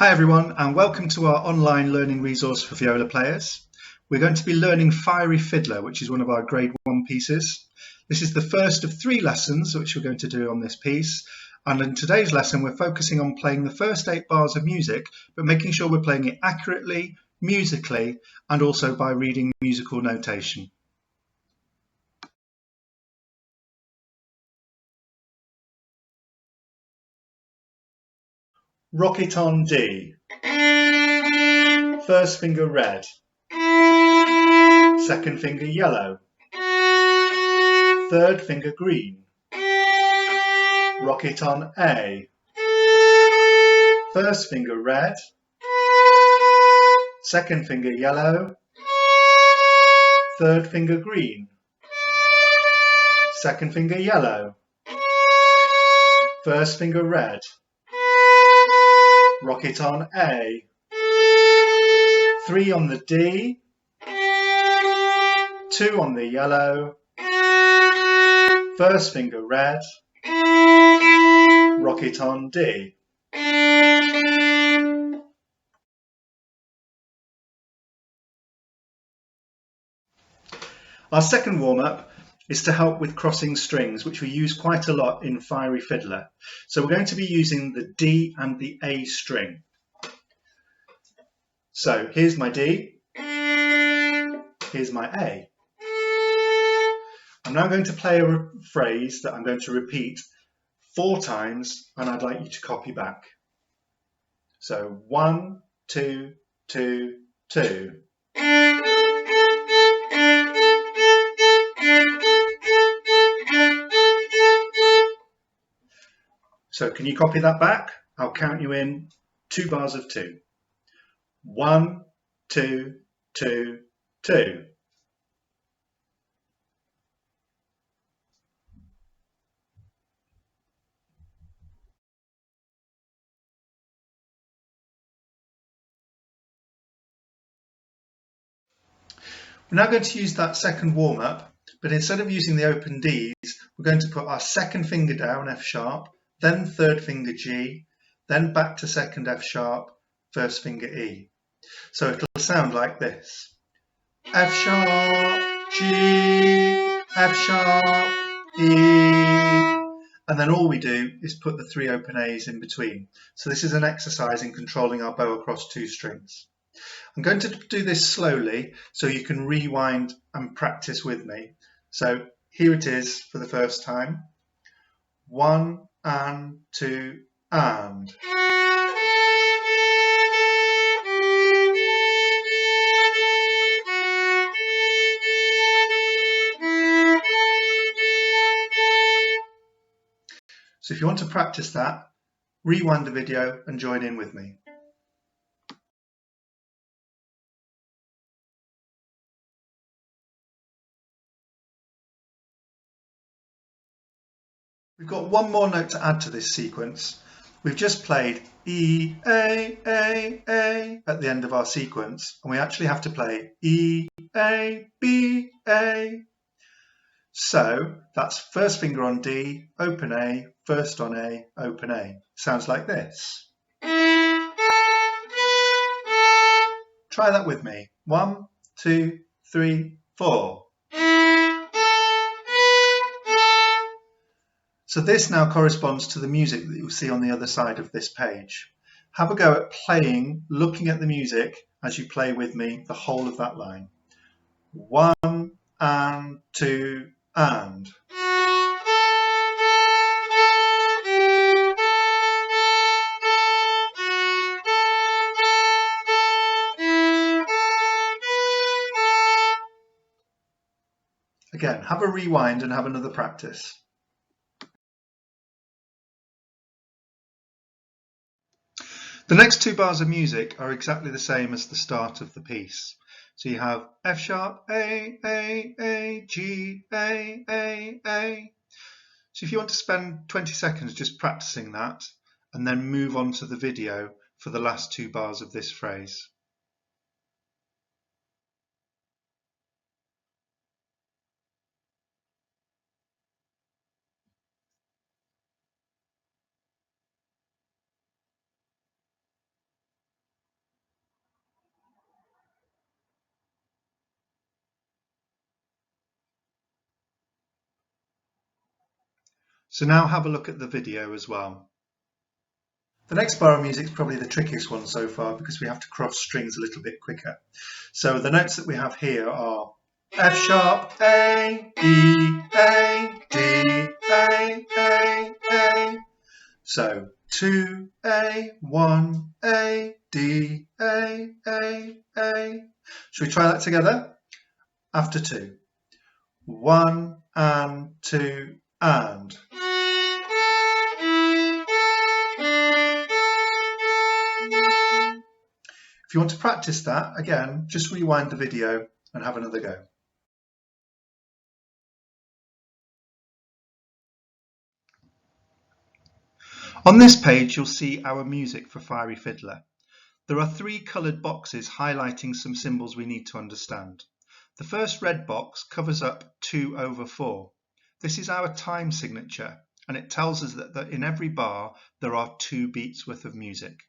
Hi everyone, and welcome to our online learning resource for viola players. We're going to be learning Fiery Fiddler, which is one of our grade 1 pieces. This is the first of 3 lessons which we're going to do on this piece, and in today's lesson we're focusing on playing the first 8 bars of music, but making sure we're playing it accurately, musically, and also by reading musical notation. Rock it on D. First finger red. Second finger yellow. Third finger green. Rock it on A. First finger red. Second finger yellow. Third finger green. Second finger yellow. First finger red. Rock it on A. 3 on the D. 2 on the yellow. First finger red. Rock it on D. Our second warm-up is to help with crossing strings, which we use quite a lot in Fiery Fiddler. So we're going to be using the D and the A string. So here's my D, here's my A. I'm now going to play a phrase that I'm going to repeat 4 times, and I'd like you to copy back. So 1, 2, 2, 2. So can you copy that back? I'll count you in 2 bars of 2. 1, 2, 2, 2. We're now going to use that second warm-up, but instead of using the open Ds, we're going to put our second finger down, F sharp, then third finger G, then back to second F sharp, first finger E. So it'll sound like this. F sharp, G, F sharp, E, and then all we do is put the 3 open A's in between. So this is an exercise in controlling our bow across 2 strings. I'm going to do this slowly so you can rewind and practice with me. So here it is for the first time. 1 and 2 and. So if you want to practice that, rewind the video and join in with me. We've got one more note to add to this sequence. We've just played E, A, at the end of our sequence, and we actually have to play E, A, B, A. So that's first finger on D, open A, first on A, open A. Sounds like this. Try that with me. 1, 2, 3, 4. So this now corresponds to the music that you'll see on the other side of this page. Have a go at playing, looking at the music as you play with me the whole of that line. 1 and 2 and. Again, have a rewind and have another practice. The next 2 bars of music are exactly the same as the start of the piece. So you have F sharp, A, G, A. So if you want to spend 20 seconds just practicing that and then move on to the video for the last 2 bars of this phrase. So now have a look at the video as well. The next bar of music is probably the trickiest one so far because we have to cross strings a little bit quicker. So the notes that we have here are F sharp, A, E, A, D, A, A, A. So 2, A, 1, A, D, A, A, A. Should we try that together? After 2. 1 and 2 and. If you want to practice that, again, just rewind the video and have another go. On this page, you'll see our music for Fiery Fiddler. There are 3 coloured boxes highlighting some symbols we need to understand. The first red box covers up 2/4. This is our time signature, and it tells us that in every bar there are 2 beats worth of music.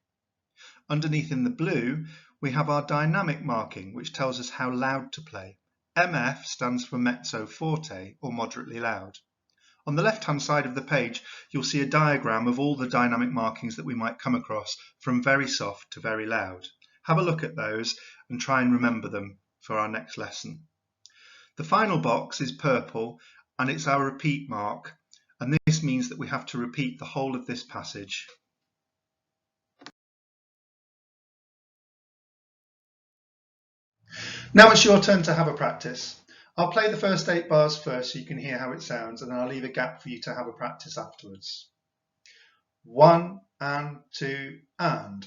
Underneath in the blue, we have our dynamic marking, which tells us how loud to play. MF stands for mezzo forte, or moderately loud. On the left-hand side of the page, you'll see a diagram of all the dynamic markings that we might come across from very soft to very loud. Have a look at those and try and remember them for our next lesson. The final box is purple and it's our repeat mark, and this means that we have to repeat the whole of this passage. Now it's your turn to have a practice. I'll play the first 8 bars first so you can hear how it sounds, and then I'll leave a gap for you to have a practice afterwards. 1 and 2 and.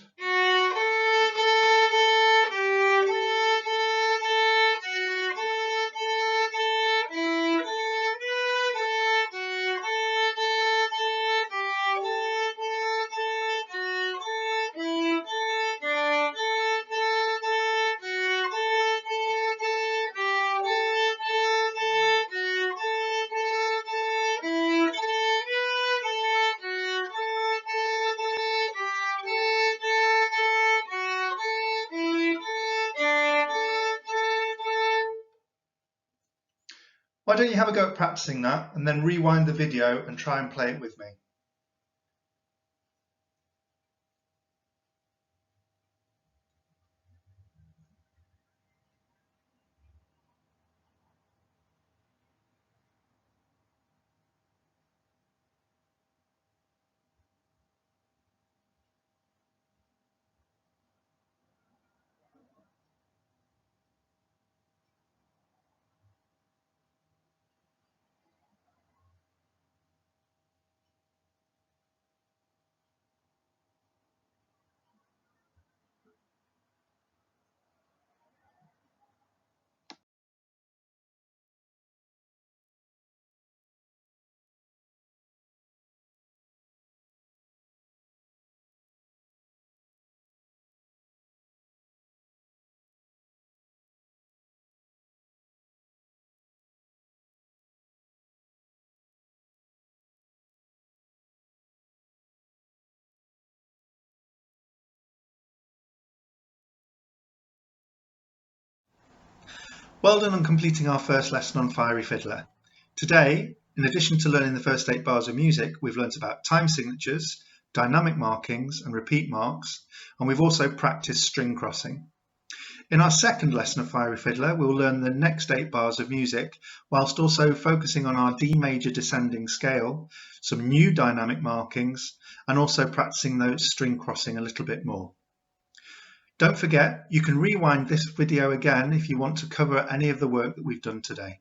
Why don't you have a go at practicing that and then rewind the video and try and play it with me. Well done on completing our first lesson on Fiery Fiddler. Today, in addition to learning the first 8 bars of music, we've learnt about time signatures, dynamic markings and repeat marks, and we've also practiced string crossing. In our second lesson of Fiery Fiddler, we'll learn the next 8 bars of music, whilst also focusing on our D major descending scale, some new dynamic markings, and also practicing those string crossing a little bit more. Don't forget, you can rewind this video again if you want to cover any of the work that we've done today.